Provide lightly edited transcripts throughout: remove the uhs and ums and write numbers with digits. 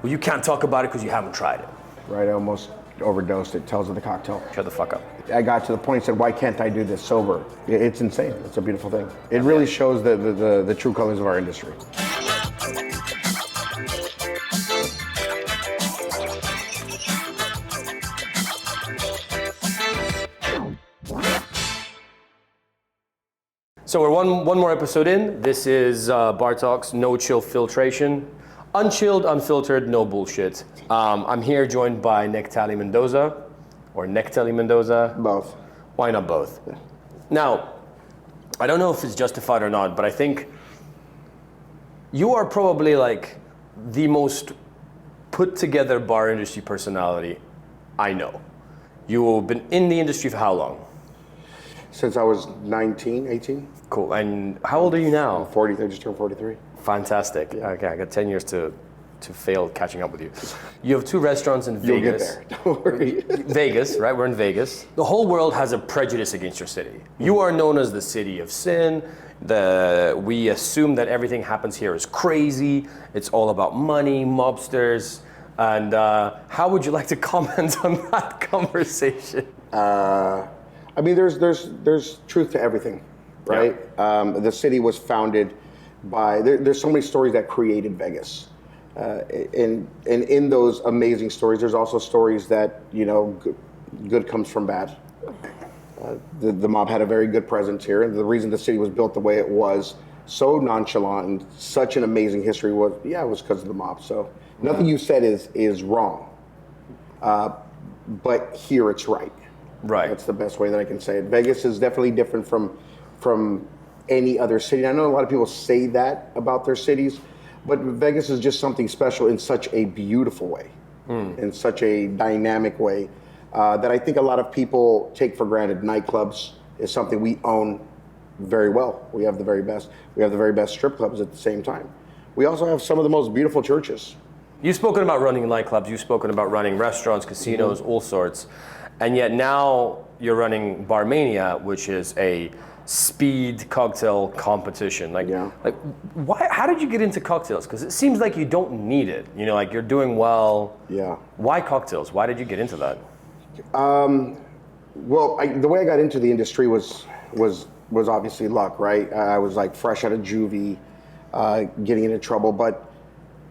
Well, you can't talk about it because you haven't tried it. Right, I almost overdosed. It tells of the cocktail. Shut the fuck up. I got to the point and said, why can't I do this sober? It's insane. It's a beautiful thing. It really shows the true colors of our industry. So we're one more episode in. This is Bar Talks, no chill filtration. Unchilled, unfiltered, no bullshit. I'm here joined by Nectaly Mendoza, or Nectaly Mendoza. Both. Why not both? Yeah. Now, I don't know if it's justified or not, but I think you are probably like the most put together bar industry personality I know. You've been in the industry for how long? Since I was 19, 18. Cool. And how old are you now? 40, I just turned 43. Fantastic. Yeah. Okay, I got 10 years to fail catching up with you. You have two restaurants in Vegas. You'll get there, don't worry. Vegas, right? We're in Vegas. The whole world has a prejudice against your city. You are known as the city of sin. We assume that everything happens here is crazy. It's all about money, mobsters. And how would you like to comment on that conversation? I mean, there's truth to everything, right? Yeah. The city was founded by, there's so many stories that created Vegas. And in those amazing stories, there's also stories that, you know, good comes from bad. The mob had a very good presence here, and the reason the city was built the way it was, so nonchalant and such an amazing history was because of the mob. So nothing you said is wrong, but here it's right. Right. That's the best way that I can say it. Vegas is definitely different from any other city. I know a lot of people say that about their cities, but Vegas is just something special in such a beautiful way, in such a dynamic way, that I think a lot of people take for granted. Nightclubs is something we own very well. We have the very best. We have the very best strip clubs at the same time. We also have some of the most beautiful churches. You've spoken about running nightclubs. You've spoken about running restaurants, casinos, all sorts. And yet now you're running Bar Mania, which is a speed cocktail competition. Like why? How did you get into cocktails? Because it seems like you don't need it. You know, like you're doing well. Yeah. Why cocktails? Why did you get into that? Well, the way I got into the industry was obviously luck, right? I was like fresh out of juvie, getting into trouble, but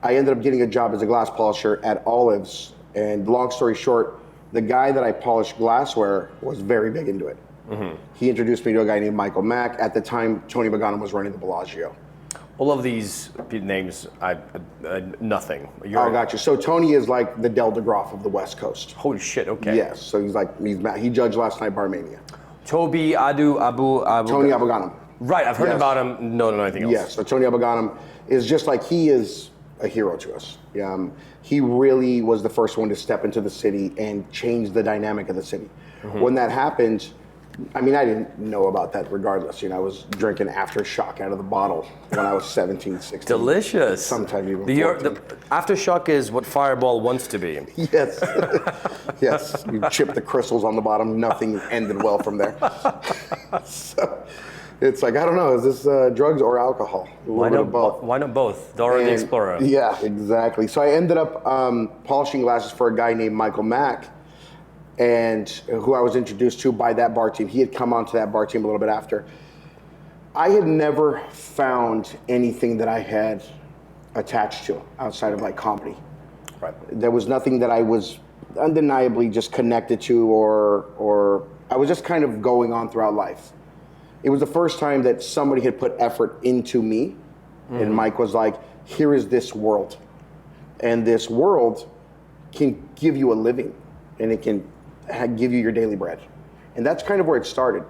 I ended up getting a job as a glass polisher at Olives. And long story short, the guy that I polished glassware was very big into it. Mm-hmm. He introduced me to a guy named Michael Mack. At the time, Tony Bogganum was running the Bellagio. All of these names, nothing. Oh, gotcha. So Tony is like the Del DeGroff of the West Coast. Holy shit, okay. Yes, so he judged last night Bar Mania. Tony Abou-Ganim. Right, I've heard about him. No, anything else. Yes, so Tony Abou-Ganim is just like, he is a hero to us. He really was the first one to step into the city and change the dynamic of the city. Mm-hmm. When that happened, I mean, I didn't know about that regardless. You know, I was drinking Aftershock out of the bottle when I was 17, 16. Delicious. Sometimes even the Aftershock is what Fireball wants to be. Yes. Yes. You chip the crystals on the bottom. Nothing ended well from there. So it's like, I don't know, is this drugs or alcohol? Why not both? Why not both? Dora the Explorer. Yeah, exactly. So I ended up polishing glasses for a guy named Michael Mack, and who I was introduced to by that bar team. He had come onto that bar team a little bit after. I had never found anything that I had attached to outside of like comedy. Right. There was nothing that I was undeniably just connected to, or I was just kind of going on throughout life. It was the first time that somebody had put effort into me, and Mike was like, here is this world. And this world can give you a living, and it can give you your daily bread. And that's kind of where it started.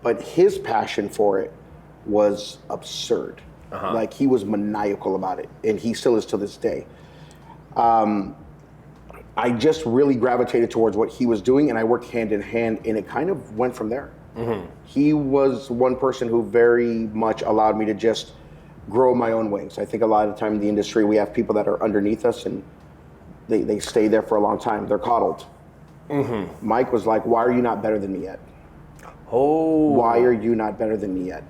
But his passion for it was absurd. Uh-huh. Like, he was maniacal about it, and he still is to this day. I just really gravitated towards what he was doing, and I worked hand in hand, and it kind of went from there. Mm-hmm. He was one person who very much allowed me to just grow my own wings. I think a lot of the time in the industry, we have people that are underneath us, and they stay there for a long time. They're coddled. Mm-hmm. Mike was like, why are you not better than me yet? Oh. Why are you not better than me yet?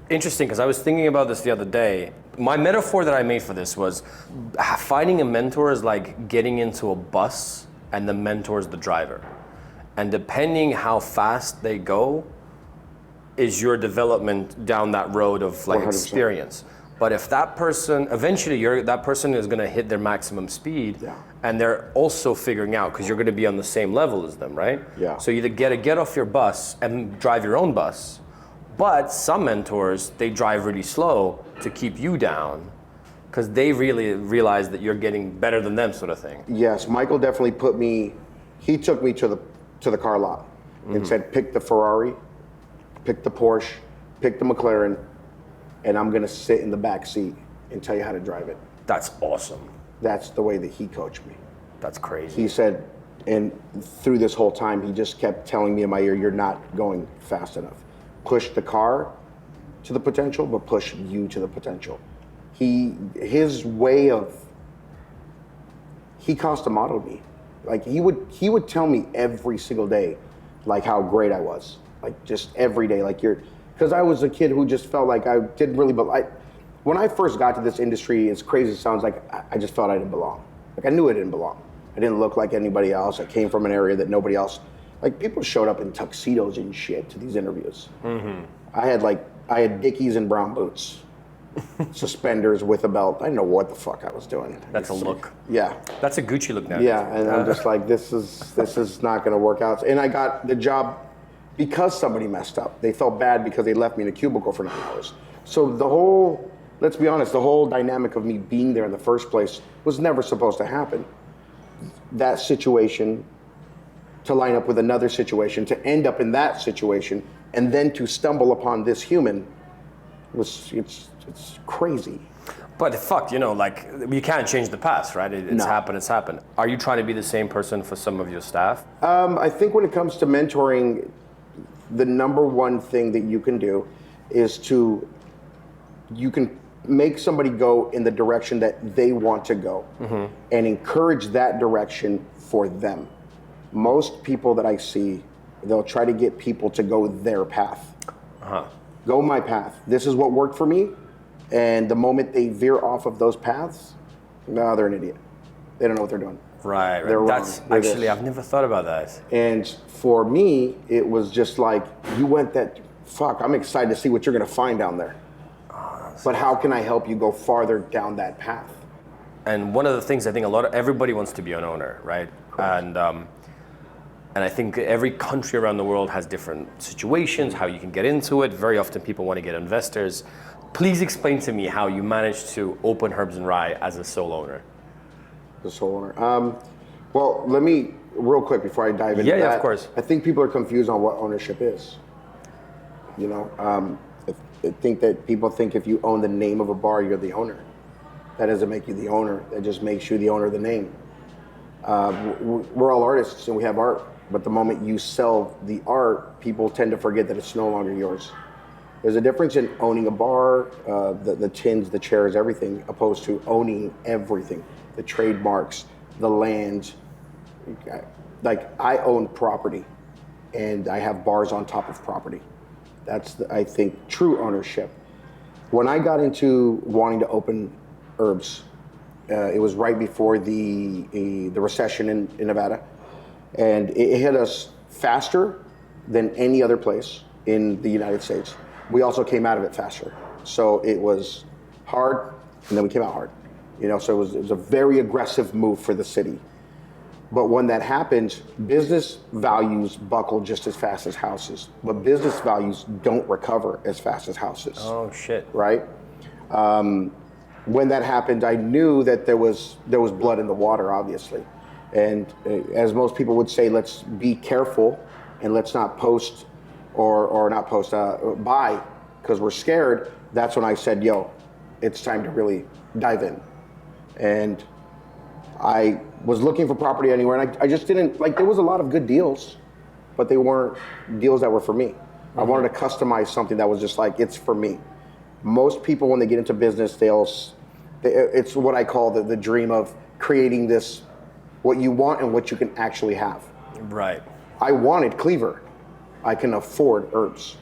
Interesting, because I was thinking about this the other day. My metaphor that I made for this was finding a mentor is like getting into a bus and the mentor is the driver. And depending how fast they go is your development down that road of like 100%. experience. But if that person, eventually that person is gonna hit their maximum speed, and they're also figuring out, because you're gonna be on the same level as them, right? Yeah. So you either get off your bus and drive your own bus, but some mentors, they drive really slow to keep you down, because they really realize that you're getting better than them, sort of thing. Yes, Michael definitely he took me to the car lot and said, pick the Ferrari, pick the Porsche, pick the McLaren, and I'm gonna sit in the back seat and tell you how to drive it. That's awesome. That's the way that he coached me. That's crazy. He said, and through this whole time, he just kept telling me in my ear, you're not going fast enough. Push the car to the potential, but push you to the potential. His way of, he custom modeled me. Like he would tell me every single day, like how great I was. Like just every day, like because I was a kid who just felt like I didn't really, when I first got to this industry, as crazy as it sounds, like I just felt I didn't belong. Like I knew I didn't belong. I didn't look like anybody else. I came from an area that nobody else, like people showed up in tuxedos and shit to these interviews. I had Dickies and brown boots, suspenders with a belt. I didn't know what the fuck I was doing. That's a look. Yeah. That's a Gucci look now. Yeah, and I'm just like, this is not gonna work out. And I got the job because somebody messed up. They felt bad because they left me in a cubicle for 9 hours. So let's be honest, the whole dynamic of me being there in the first place was never supposed to happen. That situation, to line up with another situation, to end up in that situation, and then to stumble upon this human, it's crazy. But fuck, like you can't change the past, right? It's happened, it's happened. Are you trying to be the same person for some of your staff? I think when it comes to mentoring, the number one thing that you can do is you can make somebody go in the direction that they want to go and encourage that direction for them. Most people that I see, they'll try to get people to go their path. Go my path. This is what worked for me. And the moment they veer off of those paths, no, they're an idiot. They don't know what they're doing. Right. They're That's wrong. actually, I've never thought about that. And for me, it was just like, you went fuck, I'm excited to see what you're gonna find down there. But how can I help you go farther down that path? And one of the things I think everybody wants to be an owner, right? And I think every country around the world has different situations, how you can get into it. Very often people want to get investors. Please explain to me how you managed to open Herbs and Rye as a sole owner. The sole owner. Well, let me, real quick before I dive into that. Yeah, of course. I think people are confused on what ownership is. I think that people think if you own the name of a bar, you're the owner. That doesn't make you the owner. That just makes you the owner of the name. We're all artists and we have art, but the moment you sell the art, people tend to forget that it's no longer yours. There's a difference in owning a bar, the tins, the chairs, everything, opposed to owning everything, the trademarks, the land. Like I own property and I have bars on top of property. That's, I think, true ownership. When I got into wanting to open Herbs, it was right before the recession in Nevada, and it hit us faster than any other place in the United States. We also came out of it faster. So it was hard, and then we came out hard. So it was a very aggressive move for the city. But when that happened, business values buckle just as fast as houses, but business values don't recover as fast as houses. Oh shit! Right? When that happened, I knew that there was blood in the water, obviously, and as most people would say, let's be careful and let's not post or not post buy because we're scared. That's when I said, "Yo, it's time to really dive in," and I was looking for property anywhere, and I just didn't, there was a lot of good deals, but they weren't deals that were for me. I wanted to customize something that was just it's for me. Most people, when they get into business, it's what I call the dream of creating this, what you want and what you can actually have. Right. I wanted Cleaver. I can afford Herbs.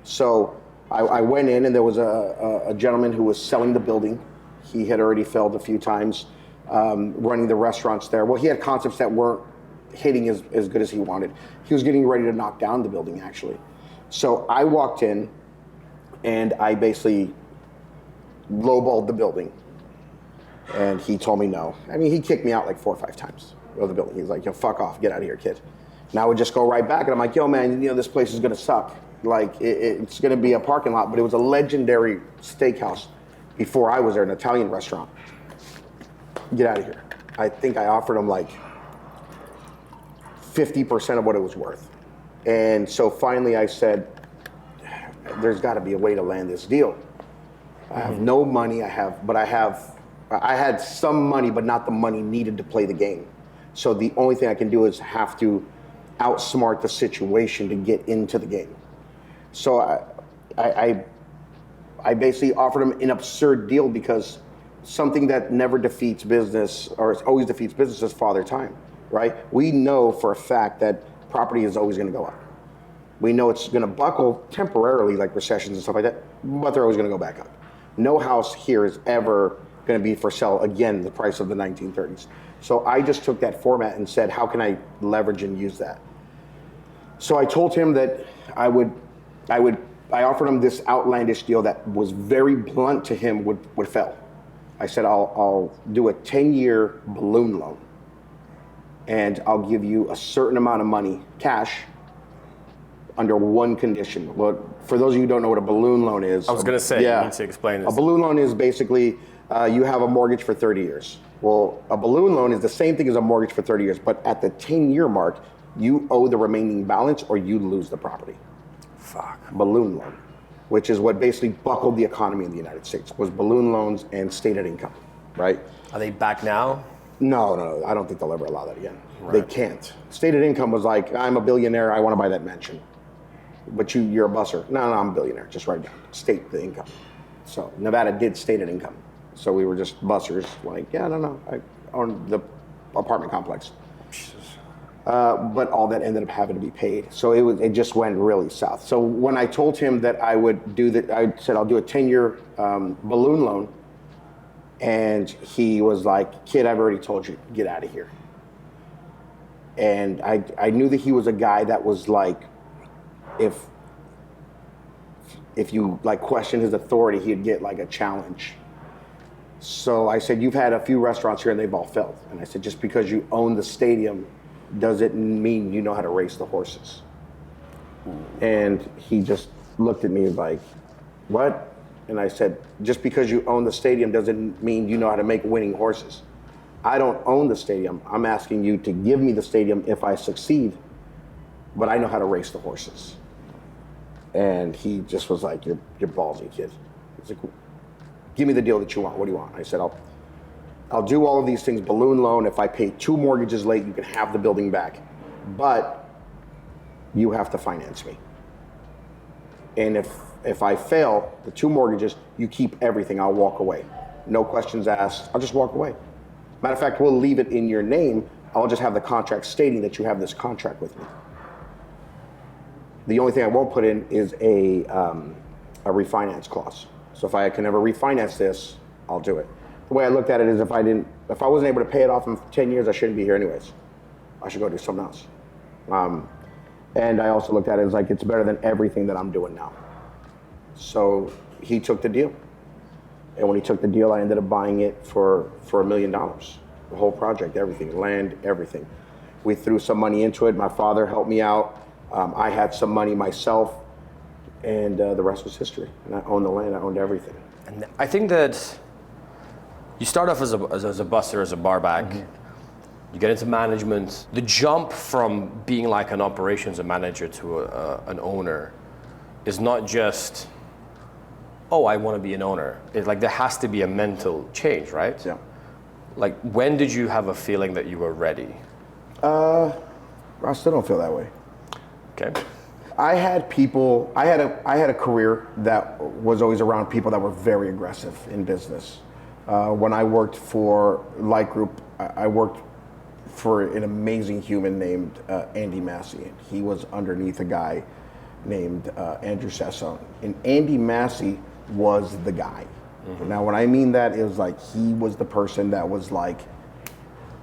So I went in and there was a gentleman who was selling the building. He had already failed a few times running the restaurants there. Well, he had concepts that weren't hitting as good as he wanted. He was getting ready to knock down the building, actually. So I walked in and I basically lowballed the building. And he told me no. I mean, he kicked me out like 4 or 5 times of the building. He's like, yo, fuck off, get out of here, kid. And I would just go right back, and I'm like, yo, man, this place is gonna suck. Like, it's gonna be a parking lot, but it was a legendary steakhouse before I was there, an Italian restaurant. Get out of here. I think I offered him like 50% of what it was worth. And so finally I said, there's gotta be a way to land this deal. I have no money, I had some money, but not the money needed to play the game. So the only thing I can do is have to outsmart the situation to get into the game. So I basically offered him an absurd deal because something that never defeats business, or always defeats business, is father time, right? We know for a fact that property is always gonna go up. We know it's gonna buckle temporarily, like recessions and stuff like that, but they're always gonna go back up. No house here is ever going to be for sale again the price of the 1930s. So I just took that format and said, how can I leverage and use that? So I told him that I offered him this outlandish deal that was very blunt to him would fail. I said, I'll do a 10-year balloon loan and I'll give you a certain amount of money, cash, under one condition. Well, for those of you who don't know what a balloon loan is. I was going to say, you need to explain this. A balloon loan is basically, you have a mortgage for 30 years. Well, a balloon loan is the same thing as a mortgage for 30 years, but at the 10-year mark, you owe the remaining balance or you lose the property. Fuck. Balloon loan, which is what basically buckled the economy in the United States, was balloon loans and stated income, right? Are they back now? No, I don't think they'll ever allow that again. Right. They can't. Stated income was like, I'm a billionaire, I want to buy that mansion. But you're a busser. No, I'm a billionaire. Just write down. State the income. So Nevada did stated income. So we were just bussers. Like, yeah, I don't know. I own the apartment complex. But all that ended up having to be paid. So it just went really south. So when I told him that I would do that, I said I'll do a 10-year balloon loan, and he was like, "Kid, I've already told you, get out of here." And I knew that he was a guy that was like, if you like question his authority, he'd get like a challenge. So I said, you've had a few restaurants here and they've all failed. And I said, just because you own the stadium doesn't mean you know how to race the horses. And he just looked at me like, what? And I said, just because you own the stadium doesn't mean you know how to make winning horses. I don't own the stadium. I'm asking you to give me the stadium if I succeed, but I know how to race the horses. And he just was like, you're ballsy, kid. He's like, give me the deal that you want. What do you want? I said, I'll do all of these things, balloon loan. If I pay 2 mortgages late, you can have the building back. But you have to finance me. And if I fail, the 2 mortgages, you keep everything. I'll walk away. No questions asked. I'll just walk away. Matter of fact, we'll leave it in your name. I'll just have the contract stating that you have this contract with me. The only thing I won't put in is a refinance clause. So if I can ever refinance this, I'll do it. The way I looked at it is if I wasn't able to pay it off in 10 years, I shouldn't be here anyways. I should go do something else. And I also looked at it as like, it's better than everything that I'm doing now. So he took the deal. And when he took the deal, I ended up buying it for $1 million. The whole project, everything, land, everything. We threw some money into it. My father helped me out. I had some money myself, and the rest was history. And I owned the land, I owned everything. And I think that you start off as a busser, as a barback. Mm-hmm. You get into management. The jump from being like an operations manager to an owner is not just, oh, I want to be an owner. It's like there has to be a mental change, right? Yeah. Like, when did you have a feeling that you were ready? I still don't feel that way. Okay. I had a career that was always around people that were very aggressive in business. When I worked for Light Group, I worked for an amazing human named Andy Massey. He was underneath a guy named Andrew Sassone. And Andy Massey was the guy. Now, when I mean that, it was like he was the person that was like,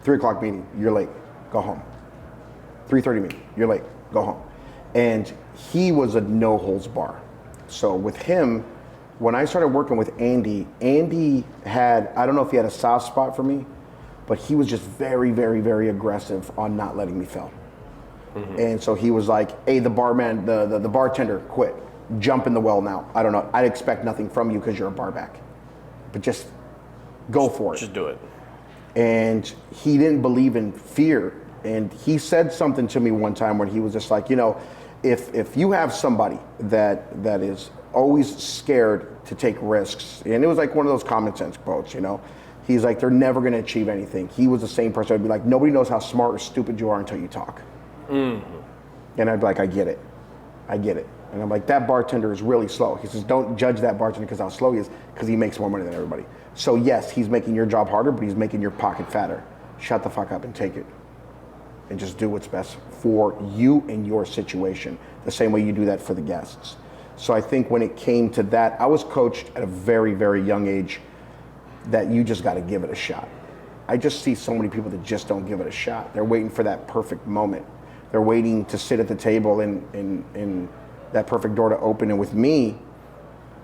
3 o'clock meeting, you're late, go home. 3:30 meeting, you're late, go home. And he was a no holds bar. So with him, when I started working with Andy, Andy had, I don't know if he had a soft spot for me, but he was just very, very, very aggressive on not letting me fail. And so he was like, hey, the barman, the bartender, quit. Jump in the well now. I don't know. I expect nothing from you because you're a barback. But just go for it. Just do it. And he didn't believe in fear. And he said something to me one time when he was just like, you know, if you have somebody that is always scared to take risks, and it was like one of those common sense quotes, you know, he's like, they're never going to achieve anything. He was the same person. I'd be like, nobody knows how smart or stupid you are until you talk. And I'd be like, I get it. And I'm like, that bartender is really slow. He says, don't judge that bartender because how slow he is, because he makes more money than everybody. So yes, he's making your job harder, but he's making your pocket fatter. Shut the fuck up and take it. And just do what's best for you and your situation, the same way you do that for the guests. So I think when it came to that, I was coached at a very, very young age that you just got to give it a shot. I just see so many people that just don't give it a shot. They're waiting for that perfect moment. They're waiting to sit at the table and that perfect door to open. And with me,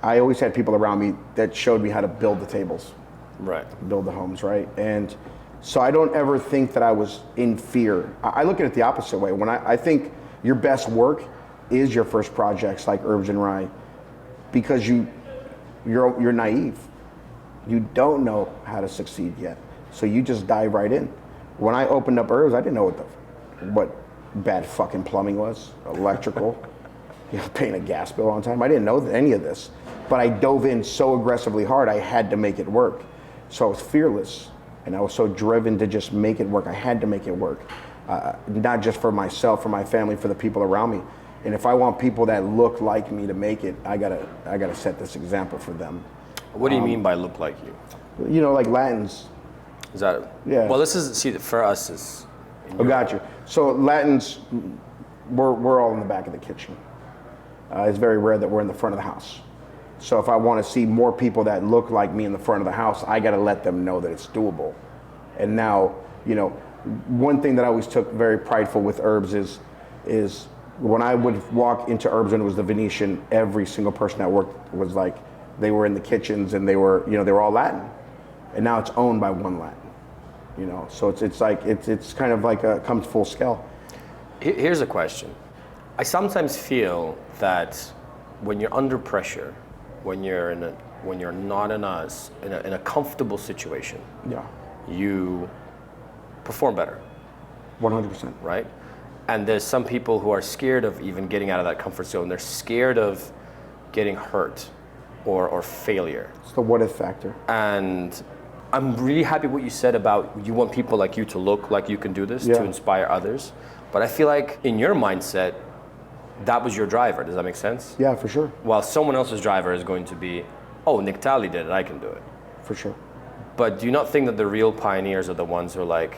I always had people around me that showed me how to build the tables. Right. Build the homes, right? And so I don't ever think that I was in fear. I look at it the opposite way. When I think your best work is your first projects like Herbs and Rye, because you're naive. You don't know how to succeed yet. So you just dive right in. When I opened up Herbs, I didn't know what bad fucking plumbing was, electrical, paying a gas bill on time. I didn't know any of this, but I dove in so aggressively hard, I had to make it work. So I was fearless, and I was so driven to just make it work. I had to make it work, not just for myself, for my family, for the people around me. And if I want people that look like me to make it, I gotta set this example for them. What do you mean by look like you? You know, like Latins. Is that? Yeah. Well, this is, see, for us is. Oh, got you. So Latins, we're all in the back of the kitchen. It's very rare that we're in the front of the house. So if I want to see more people that look like me in the front of the house, I got to let them know that it's doable. And now, you know, one thing that I always took very prideful with Herbs is when I would walk into Herbs and it was the Venetian, every single person that worked was like, they were in the kitchens and they were all Latin. And now it's owned by one Latin. You know, so it's like it's kind of like comes full scale. Here's a question. I sometimes feel that when you're under pressure, when you're not in a comfortable situation, Yeah. you perform better. 100%. Right? And there's some people who are scared of even getting out of that comfort zone. They're scared of getting hurt or failure. It's the what if factor. And I'm really happy what you said about you want people like you to look like you can do this, to inspire others. But I feel like in your mindset, that was your driver. Does that make sense? Yeah, for sure. While someone else's driver is going to be, oh, Nectaly did it, I can do it. For sure. But do you not think that the real pioneers are the ones who are like,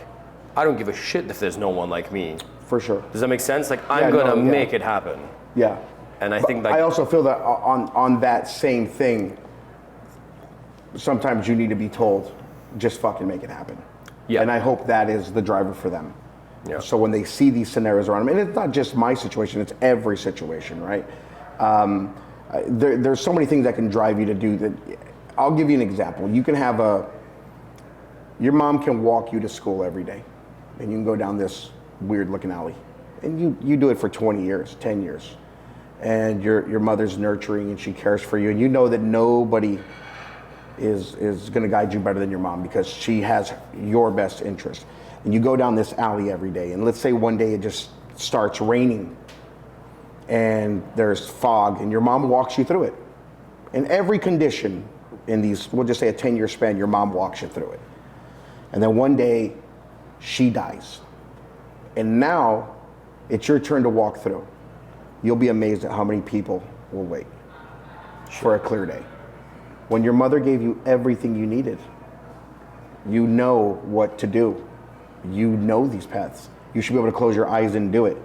I don't give a shit if there's no one like me? For sure. Does that make sense? Like, I'm gonna make it happen. Yeah. And I But think like, I also feel that on that same thing, sometimes you need to be told, just fucking make it happen. Yeah. And I hope that is the driver for them. Yeah. So when they see these scenarios around them, and it's not just my situation, it's every situation, right? There's so many things that can drive you to do that. I'll give you an example. You can have your mom can walk you to school every day, and you can go down this weird looking alley, and you do it for 20 years, 10 years. And your mother's nurturing and she cares for you, and you know that nobody is going to guide you better than your mom because she has your best interest. And you go down this alley every day, and let's say one day it just starts raining and there's fog, and your mom walks you through it. In every condition in these, we'll just say a 10-year span, your mom walks you through it. And then one day she dies. And now it's your turn to walk through. You'll be amazed at how many people will wait for a clear day. When your mother gave you everything you needed, you know what to do. You know these paths. You should be able to close your eyes and do it.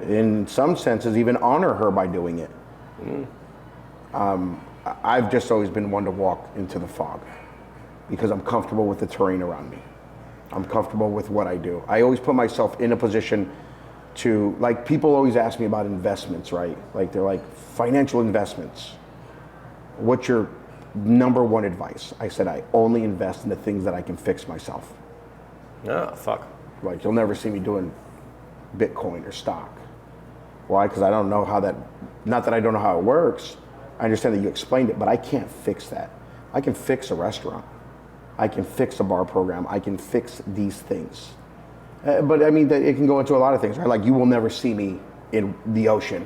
in some senses, even honor her by doing it. I've just always been one to walk into the fog because I'm comfortable with the terrain around me. I'm comfortable with what I do. I always put myself in a position to, like, people always ask me about investments, right? Like, they're like, financial investments. What's your number one advice? I said, I only invest in the things that I can fix myself. Ah, fuck. Like, you'll never see me doing Bitcoin or stock. Why? Because I don't know how that, not that I don't know how it works. I understand that you explained it, but I can't fix that. I can fix a restaurant. I can fix a bar program. I can fix these things. But I mean, it can go into a lot of things, right? Like, you will never see me in the ocean.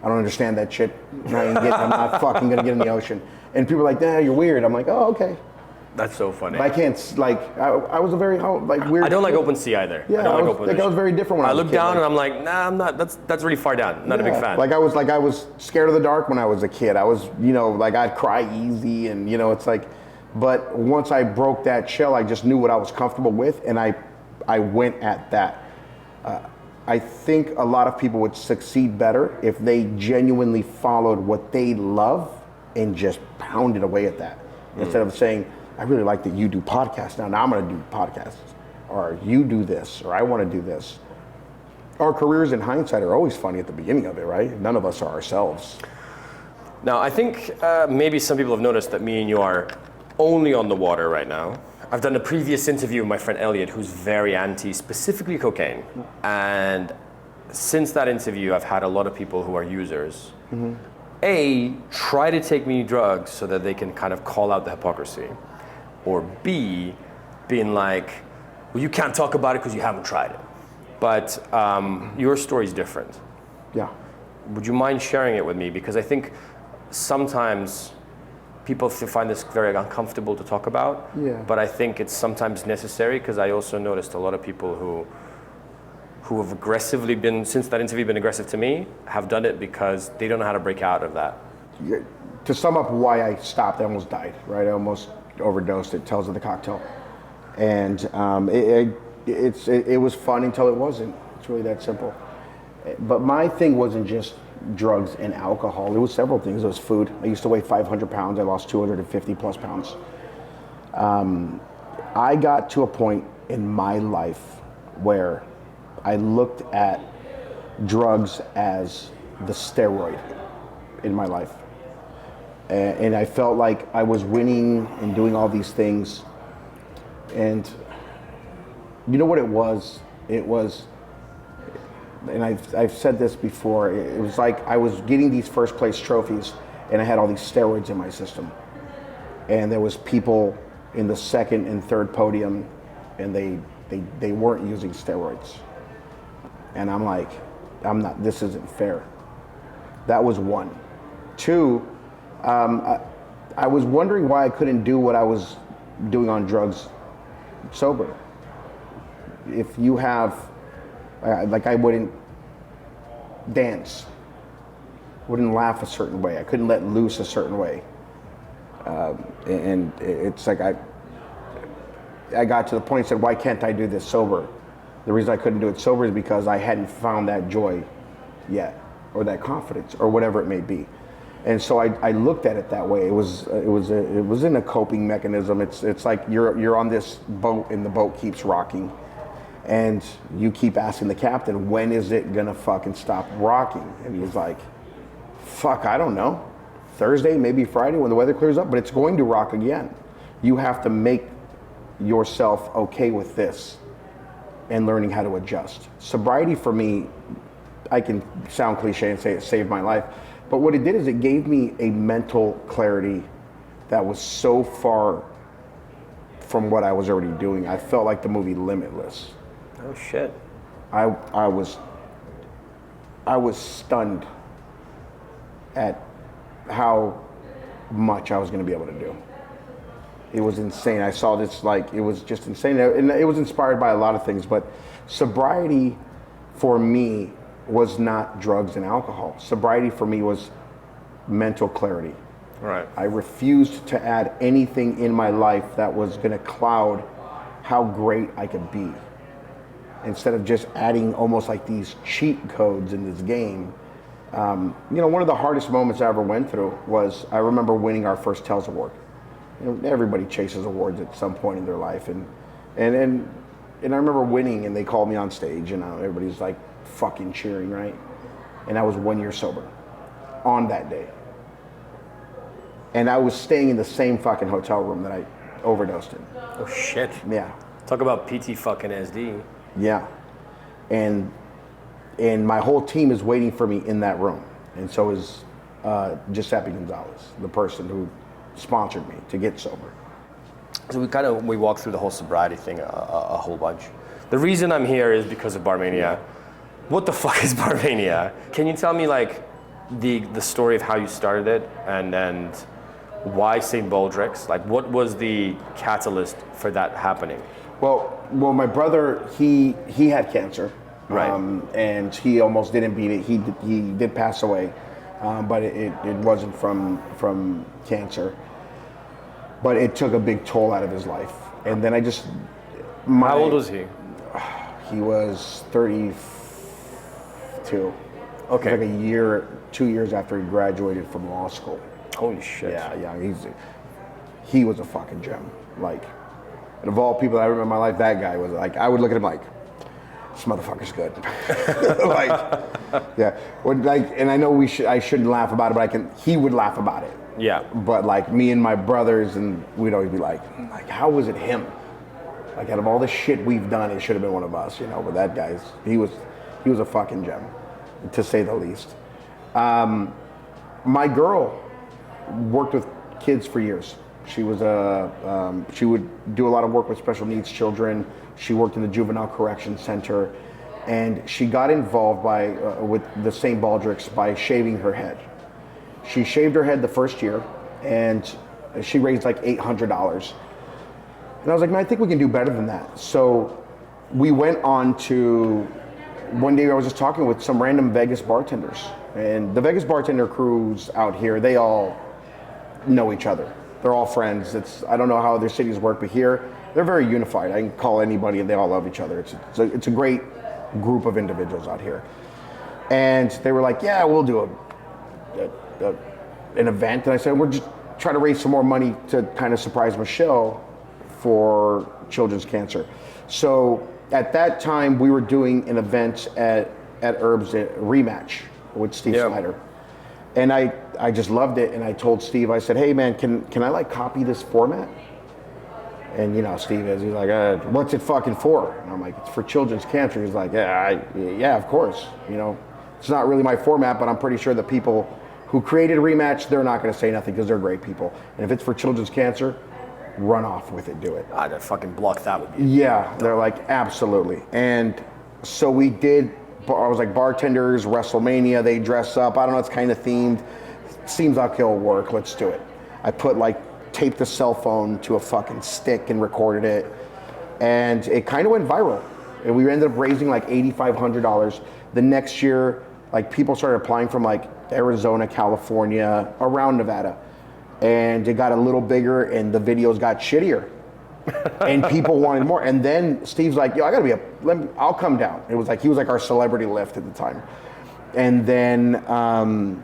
I don't understand that shit. I'm not fucking gonna get in the ocean. And people are like, nah, you're weird. I'm like, oh, okay. That's so funny. But I can't, like, I was a very, like, weird. I don't like open sea either. Yeah, I don't like open ocean. I was very different when I was a look kid, down like, and I'm like, nah, I'm not, that's really far down. Not a big fan. Like, I was scared of the dark when I was a kid. I was, like, I'd cry easy, and, it's like, but once I broke that shell, I just knew what I was comfortable with, and I went at that. I think a lot of people would succeed better if they genuinely followed what they love and just pounded away at that. Instead of saying, I really like that you do podcasts now I'm gonna do podcasts. Or you do this, or I wanna do this. Our careers in hindsight are always funny at the beginning of it, right? None of us are ourselves. Now, I think maybe some people have noticed that me and you are only on the water right now. I've done a previous interview with my friend Elliot, who's very anti, specifically cocaine. And since that interview, I've had a lot of people who are users, A, try to take me drugs so that they can kind of call out the hypocrisy. Or B, being like, well, you can't talk about it because you haven't tried it. But your story's different. Yeah. Would you mind sharing it with me? Because I think sometimes people find this very uncomfortable to talk about. Yeah. But I think it's sometimes necessary, because I also noticed a lot of people who have aggressively been, since that interview, been aggressive to me, have done it because they don't know how to break out of that. Yeah. To sum up why I stopped, I almost died, right? I almost overdosed. It tells of the cocktail. And it was fun until it wasn't. It's really that simple. But my thing wasn't just drugs and alcohol. It was several things. It was food. I used to weigh 500 pounds. I lost 250 plus pounds. I got to a point in my life where I looked at drugs as the steroid in my life. And I felt like I was winning and doing all these things. And you know what it was? It was, and I've said this before, it was like I was getting these first place trophies and I had all these steroids in my system. And there was people in the second and third podium and they weren't using steroids. And I'm like, this isn't fair. That was one. Two, I was wondering why I couldn't do what I was doing on drugs sober. If you have, like, I wouldn't dance, wouldn't laugh a certain way. I couldn't let loose a certain way. And it's like I got to the point and said, why can't I do this sober? The reason I couldn't do it sober is because I hadn't found that joy yet, or that confidence, or whatever it may be. And so I looked at it that way. It was in a coping mechanism. It's like you're on this boat and the boat keeps rocking, and you keep asking the captain, when is it gonna fucking stop rocking? And he's like, fuck, I don't know. Thursday, maybe Friday when the weather clears up, but it's going to rock again. You have to make yourself okay with this and learning how to adjust. Sobriety for me, I can sound cliche and say it saved my life, but what it did is it gave me a mental clarity that was so far from what I was already doing. I felt like the movie Limitless. Oh shit. I was stunned at how much I was going to be able to do. It was insane. I saw this, like, it was just insane. And it was inspired by a lot of things, but sobriety for me was not drugs and alcohol. Sobriety for me was mental clarity. Right. I refused to add anything in my life that was going to cloud how great I could be. instead of just adding almost like these cheat codes in this game. You know, one of the hardest moments I ever went through was I remember winning our first Tales Award. You know, everybody chases awards at some point in their life, and I remember winning, and they called me on stage, and everybody's like fucking cheering, right? And I was 1 year sober on that day, and I was staying in the same fucking hotel room that I overdosed in. Oh shit. Yeah. Talk about PT fucking SD. Yeah. And my whole team is waiting for me in that room, and so is Giuseppe Gonzalez, the person who sponsored me to get sober. So we walked through the whole sobriety thing a whole bunch. The reason I'm here is because of Barmania. What the fuck is Barmania? Can you tell me like the story of how you started it and why St. Baldrick's? Like what was the catalyst for that happening? Well, my brother, he had cancer. Right. And he almost didn't beat it. He did pass away, but it wasn't from cancer. But it took a big toll out of his life. And then how old was he? He was 32. Okay. Like 2 years after he graduated from law school. Holy shit. Yeah. He was a fucking gem. Like, and of all people that I remember in my life, that guy was like, I would look at him like, this motherfucker's good. Like, yeah. And I know I shouldn't laugh about it, but he would laugh about it. Yeah. But like me and my brothers, and we'd always be like, how was it him? Like out of all the shit we've done, it should have been one of us, you know. But that he was a fucking gem, to say the least. My girl worked with kids for years. She was she would do a lot of work with special needs children. She worked in the Juvenile Correction Center, and she got involved with the St. Baldrick's by shaving her head. She shaved her head the first year, and she raised like $800. And I was like, man, I think we can do better than that. So we went on to, one day I was just talking with some random Vegas bartenders, and the Vegas bartender crews out here, they all know each other. They're all friends. I don't know how other cities work, but here they're very unified. I can call anybody and they all love each other. It's a great group of individuals out here. And they were like, yeah, we'll do an event. And I said, we're just trying to raise some more money to kind of surprise Michelle for children's cancer. So at that time we were doing an event at Herbs Rematch with Steve Snyder. And I just loved it, and I told Steve, I said, hey man, can I like copy this format? And you know, Steve he's like, what's it fucking for? And I'm like, it's for children's cancer. He's like, yeah, of course. You know, it's not really my format, but I'm pretty sure the people who created Rematch, they're not gonna say nothing because they're great people. And if it's for children's cancer, run off with it, do it. I'd fucking block that with you. Yeah, they're like, absolutely. And so we did, I was like, bartenders, WrestleMania, they dress up. I don't know, it's kind of themed. Seems like it'll work, let's do it. I taped the cell phone to a fucking stick and recorded it. And it kind of went viral. And we ended up raising like $8,500. The next year, like people started applying from like Arizona, California, around Nevada. And it got a little bigger and the videos got shittier. And people wanted more. And then Steve's like, yo, I gotta I'll come down. It was like, he was like our celebrity lift at the time. And then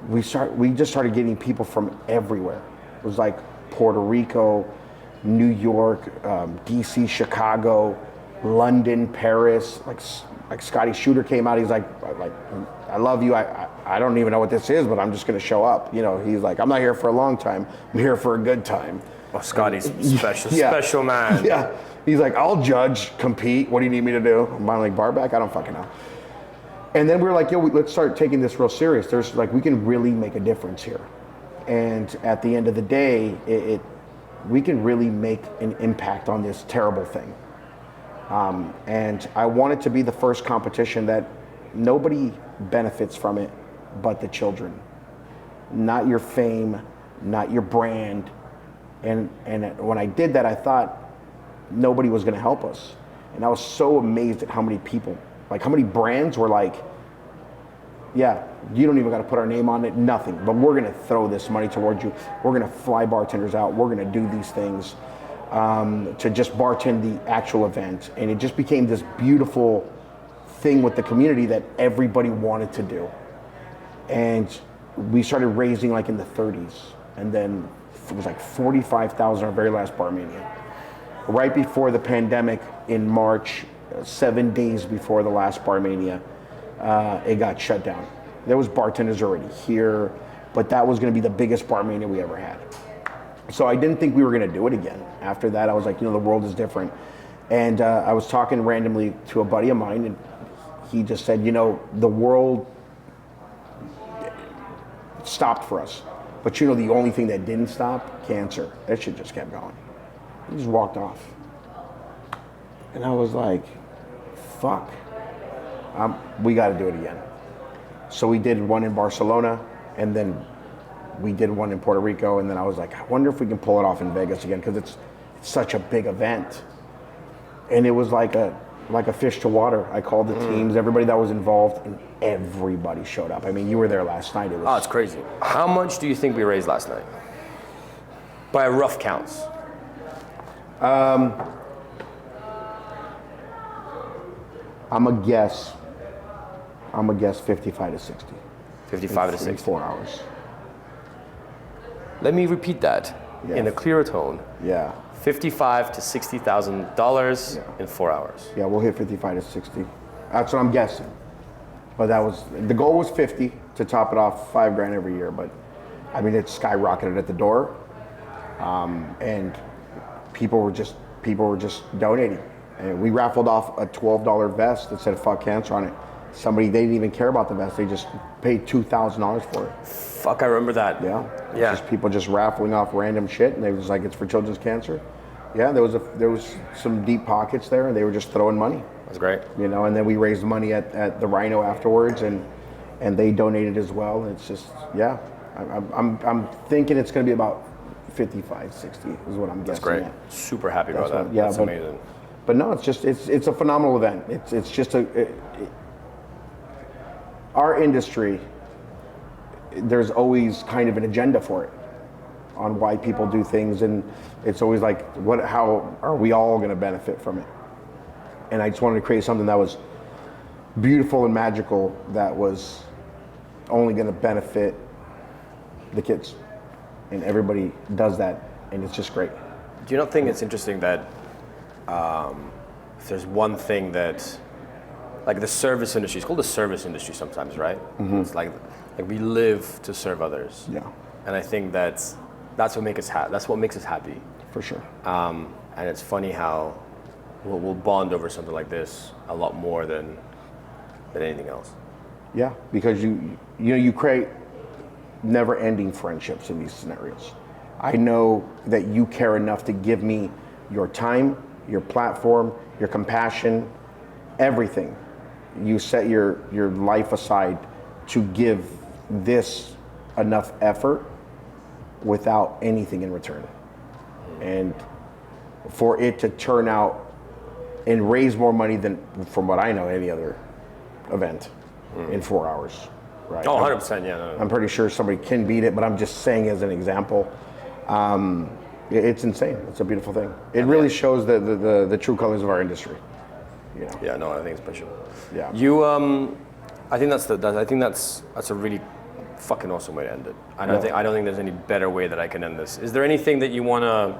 we just started getting people from everywhere. It was like Puerto Rico, New York, DC, Chicago, London, Paris. Like Scotty Shooter came out. He's like, I love you. I don't even know what this is, but I'm just gonna show up. You know, he's like, I'm not here for a long time. I'm here for a good time. Oh, Scotty's special man. Yeah. He's like, I'll judge, compete. What do you need me to do? Am I like bar back? I don't fucking know. And then we were like, yo, let's start taking this real serious. There's like, we can really make a difference here. And at the end of the day, we can really make an impact on this terrible thing. And I want it to be the first competition that nobody benefits from it but the children. Not your fame, not your brand. And when I did that, I thought nobody was gonna help us. And I was so amazed at how many people, like how many brands were like, yeah, you don't even gotta put our name on it, nothing, but we're gonna throw this money towards you. We're gonna fly bartenders out, we're gonna do these things. to just bartend the actual event. And it just became this beautiful thing with the community that everybody wanted to do. And we started raising like in the 30s. And then it was like 45,000 our very last Barmania. Right before the pandemic in March, 7 days before the last Barmania, it got shut down. There was bartenders already here, but that was going to be the biggest Barmania we ever had. So I didn't think we were going to do it again. After that, I was like, the world is different. And I was talking randomly to a buddy of mine, and he just said, the world stopped for us. But the only thing that didn't stop? Cancer. That shit just kept going. He just walked off. And I was like, fuck. We got to do it again. So we did one in Barcelona, and then we did one in Puerto Rico, and then I was like, I wonder if we can pull it off in Vegas again, because it's such a big event. And it was like a fish to water. I called the teams, everybody that was involved, and everybody showed up. I mean, you were there last night. Oh, it's crazy. How much do you think we raised last night? By rough counts. I'm a guess 55 to 60. 55 to 60. In 4 hours. Let me repeat that in a clearer tone. Yeah. $55,000 to $60,000 in 4 hours. Yeah, we'll hit 55 to 60. That's what I'm guessing. But the goal was 50 to top it off, $5,000 every year. But I mean, it skyrocketed at the door, and people were just donating. And we raffled off a $12 vest that said "fuck cancer" on it. They didn't even care about the vest. They just paid $2,000 for it. Fuck, I remember that. Yeah. Yeah. Just people just raffling off random shit, and they was like, it's for children's cancer. Yeah, there was some deep pockets there, and they were just throwing money. That's great. And then we raised money at the Rhino afterwards, and they donated as well. And it's just, yeah, I'm thinking it's going to be about 55, 60 is what I'm guessing. That's great. At. Super happy about that. Yeah, that's amazing. But no, it's a phenomenal event. It's just our industry. There's always kind of an agenda for it on why people do things, and it's always like, how are we all going to benefit from it? And I just wanted to create something that was beautiful and magical, that was only going to benefit the kids, and everybody does that, and it's just great. Do you not think it's interesting that if there's one thing that, like the service industry, it's called the service industry sometimes, right? Mm-hmm. It's like we live to serve others. Yeah. And I think that's what makes us happy. For sure. And it's funny how we'll bond over something like this a lot more than anything else. Yeah, because you create never-ending friendships in these scenarios. I know that you care enough to give me your time, your platform, your compassion, everything. You set your life aside to give this enough effort without anything in return. And for it to turn out and raise more money than, from what I know, any other event in 4 hours. Right? Oh, 100%, yeah. No. I'm pretty sure somebody can beat it, but I'm just saying as an example. It's insane. It's a beautiful thing. It really shows the true colors of our industry. Yeah, no, I think it's special. Yeah. I think that's a really fucking awesome way to end it. I don't think there's any better way that I can end this. Is there anything that you want to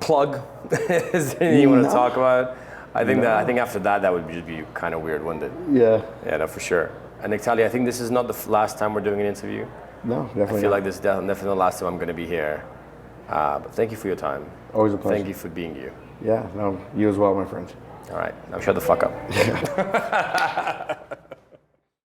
plug? Is there anything you want to talk about? I think after that would just be kind of weird, wouldn't it? Yeah. Yeah, no, for sure. And Nectaly, I think this is not the last time we're doing an interview. No, definitely. I feel like this is definitely the last time I'm going to be here. But thank you for your time. Always a pleasure. Thank you for being you. Yeah, no, you as well, my friend. All right, now shut the fuck up.